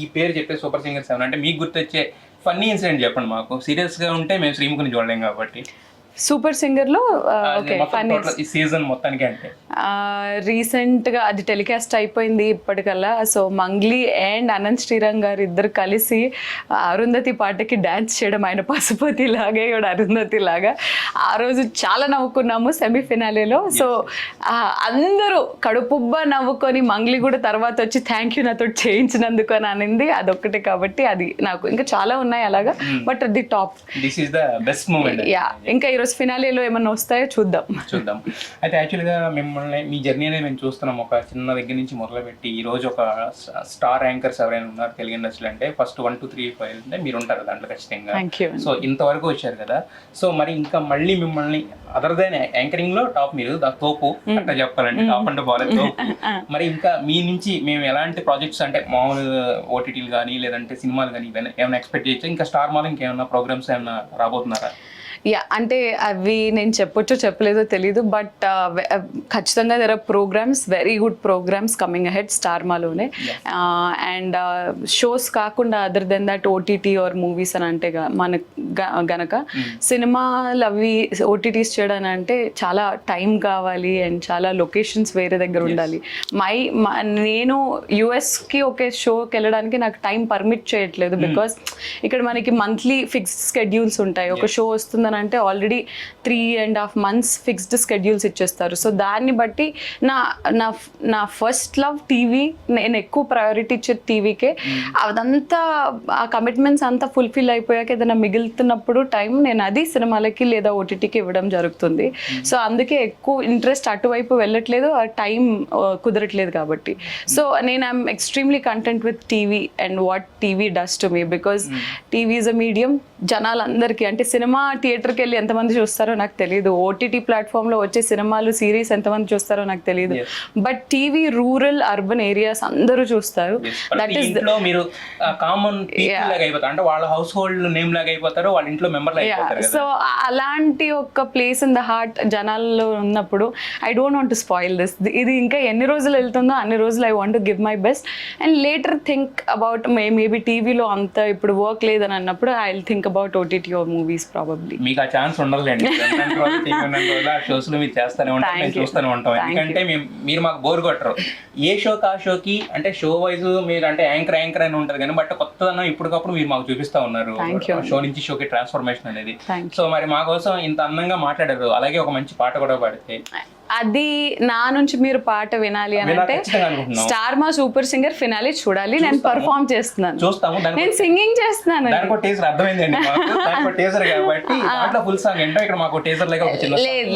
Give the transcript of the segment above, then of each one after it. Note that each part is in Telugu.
ఈ పేరు చెప్పే సూపర్ సింగర్ 7 అంటే మీకు గుర్తొచ్చే ఫన్నీ ఇన్సిడెంట్ చెప్పండి మాకు. సీరియస్గా ఉంటే మేము శ్రీముఖిని చూడలేం కాబట్టి. సూపర్ సింగర్లో ఓకే ఫన్నీ ఈ సీజన్ మొత్తానికి అంటే రీసెంట్గా అది టెలికాస్ట్ అయిపోయింది ఇప్పటికల్లా. సో మంగ్లీ అండ్ అనంత్ శ్రీరామ్ గారు ఇద్దరు కలిసి అరుంధతి పాటకి డ్యాన్స్ చేయడం, ఆయన పశుపతి లాగే కూడా అరుంధతి లాగా. ఆ రోజు చాలా నవ్వుకున్నాము సెమీఫినాలేలో. సో అందరూ కడుపుబ్బ నవ్వుకొని మంగ్లీ కూడా తర్వాత వచ్చి థ్యాంక్ యూ నాతో చేయించినందుకు అని అనింది. అదొక్కటే కాబట్టి అది నాకు ఇంకా చాలా ఉన్నాయి అలాగా, but the top. This is the best moment. Yeah, ఇంకా ఈరోజు ఫినాలేలో ఏమన్నా వస్తాయో చూద్దాం. అయితే యాక్చువల్గా మిమ్మల్ని మీ జర్నీ అనేది మేము చూస్తున్నాం. ఒక చిన్న దగ్గర నుంచి మొదలుపెట్టి ఈ రోజు ఒక స్టార్ యాంకర్స్ ఎవరైనా ఉన్నారు తెలుగు ఇండస్ట్రీలో అంటే ఫస్ట్ 1, 2, 3, 4 అంటే మీరు ఉంటారు దాంట్లో ఖచ్చితంగా. సో ఇంతవరకు వచ్చారు కదా. సో మరి ఇంకా మళ్ళీ మిమ్మల్ని అదర్ దెన్ యాంకరింగ్ లో టాప్ మీరు తోపు అట్లా చెప్పాలంటే టాప్ అంటే బాగాలేదు తోపు. మరి ఇంకా మీ నుంచి మేము ఎలాంటి ప్రాజెక్ట్స్ అంటే మామూలు ఓటీటీలు కానీ లేదంటే సినిమాలు కానీ ఏమైనా ఎక్స్పెక్ట్ చేయొచ్చు? ఇంకా స్టార్ మాల్ ఇంకేమైనా ప్రోగ్రామ్స్ ఏమైనా రాబోతున్నారా? యా, అంటే అవి నేను చెప్పొచ్చో చెప్పలేదో తెలీదు, బట్ ఖచ్చితంగా there are programmes, very good programmes coming ahead star మాలోనే. అండ్ షోస్ కాకుండా other than that OTT or movies అని అంటే మన గనక సినిమాలు అవి ఓటీటీస్ చేయడానికి అంటే చాలా టైం కావాలి అండ్ చాలా లొకేషన్స్ వేరే దగ్గర ఉండాలి. నేను యుఎస్కి ఒకే షోకి వెళ్ళడానికి నాకు టైం పర్మిట్ చేయట్లేదు, బికాస్ ఇక్కడ మనకి మంత్లీ ఫిక్స్డ్ స్కెడ్యూల్స్ ఉంటాయి. ఒక షో వస్తుంది అంటే ఆల్రెడీ 3.5 months ఫిక్స్డ్ స్కెడ్యూల్స్ ఇచ్చేస్తారు. సో దాన్ని బట్టి నా ఫస్ట్ లవ్ టీవీ, నేను ఎక్కువ ప్రయారిటీ ఇచ్చేది టీవీకే. అదంతా ఆ కమిట్మెంట్స్ అంతా ఫుల్ఫిల్ అయిపోయాక ఏదైనా మిగులుతున్నప్పుడు టైం నేను అది సినిమాలకి లేదా ఓటీటీకి ఇవ్వడం జరుగుతుంది. సో అందుకే ఎక్కువ ఇంట్రెస్ట్ అటువైపు వెళ్ళట్లేదు, ఆ టైం కుదరట్లేదు కాబట్టి. సో నేను I'm extremely content with TV and what TV does to me, because TV is a medium. జనాలందరికీ అంటే సినిమా థియేటర్కి వెళ్ళి ఎంతమంది చూస్తారో నాకు తెలియదు, ఓటీటీ ప్లాట్ఫామ్లో వచ్చే సినిమాలు సిరీస్ ఎంతమంది చూస్తారో నాకు తెలియదు, but TV rural urban areas అందరూ చూస్తారు. దట్ ఈస్ మీరు కామన్ పీపుల్ లాగా అయిపోతారు, అంటే వాళ్ళ హౌస్ హోల్డ్ నేమ్ లాగా అయిపోతారు, వాళ్ళ ఇంట్లో మెంబర్ లాగా అయిపోతారు. సో అలాంటి ఒక ప్లేస్ ఇన్ ద హార్ట్ జనాల్లో ఉన్నప్పుడు I don't want to spoil this. ఇది ఇంకా ఎన్ని రోజులు వెళ్తుందో అన్ని రోజులు I want to give my best and later think about maybe టీవీలో అంత ఇప్పుడు వర్క్ లేదని అన్నప్పుడు I will think about OTT or movies probably. మీకు ఆ ఛాన్స్ ఉండదులేండి, ఆ షోస్ లో మీరు చేస్తూనే ఉంటాం, మేము చూస్తూనే ఉంటాం. ఎందుకంటే మీరు మాకు బోర్ కొట్టరు. ఏ షోకి ఆ షోకి అంటే షో వైజ్ మీరు అంటే యాంకర్ అని ఉంటారు కానీ బట్ కొత్తదనం ఇప్పటికప్పుడు మీరు మాకు చూపిస్తా ఉన్నారు షో నుంచి షోకి ట్రాన్స్ఫర్మేషన్ అనేది. సో మరి మా కోసం ఇంత అందంగా మాట్లాడారు, అలాగే ఒక మంచి పాట కూడా పాడితే అది నా నుంచి మీరు పాట వినాలి అని అంటే స్టార్ మా సూపర్ సింగర్ ఫినాలే చూడాలి. నేను పర్ఫార్మ్ చేస్తున్నాను, చూస్తాము, నేను సింగింగ్ చేస్తున్నాను.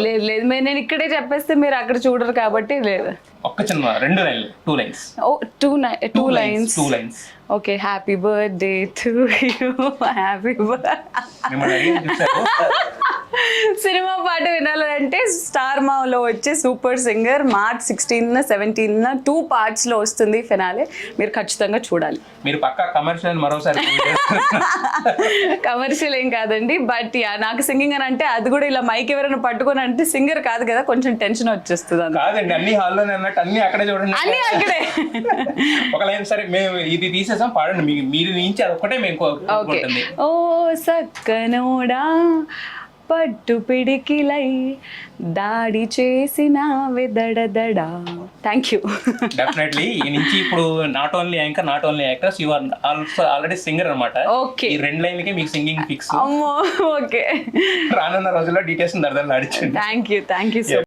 లేదు నేను ఇక్కడే చెప్పేస్తే మీరు అక్కడ చూడరు కాబట్టి లేదు. ఒక్క చిన్న 2 lines. Two lines. Okay, happy birthday to you, happy cinema పాట వినాలంటే స్టార్ మాలో వచ్చే super singer March 16th, 17th 2 parts లో వస్తుంది ఫినాలే. మీరు ఖచ్చితంగా చూడాలి. మీరు పక్కా కమర్షియల్ మరోసారి కమర్షియల్ ఏం కాదండి, బట్ నాకు సింగింగ్ అని అంటే అది కూడా ఇలా మైక్ ఎవరైనా పట్టుకొని అంటే సింగర్ కాదు కదా, కొంచెం టెన్షన్ వచ్చేస్తుంది. కాదండి, అన్ని హాల్లోనే అన్నట్టు అన్ని అక్కడే చూడండి, అన్ని అక్కడే. ఒక లైన్ సరే మేము ఇది తీసేసాం పాడండి, మీరు నుంచి అదొక్కటే మేము. ఓ సక్కనోడా పట్టు పిడికిలై దాడి చేసిన వెదడదడా. Thank you. డెఫినెట్లీ ఈ నుంచి ఇప్పుడు not only anchor, not only actors, you are also already singer అన్నమాట. ఓకే, ఈ 2 లైన్లకే మీకు సింగింగ్ ఫిక్స్. అమ్మో ఓకే, రానున్న రోజుల్లో డీటెయిల్స్ దర్దాలు ఆడించండి. Thank you so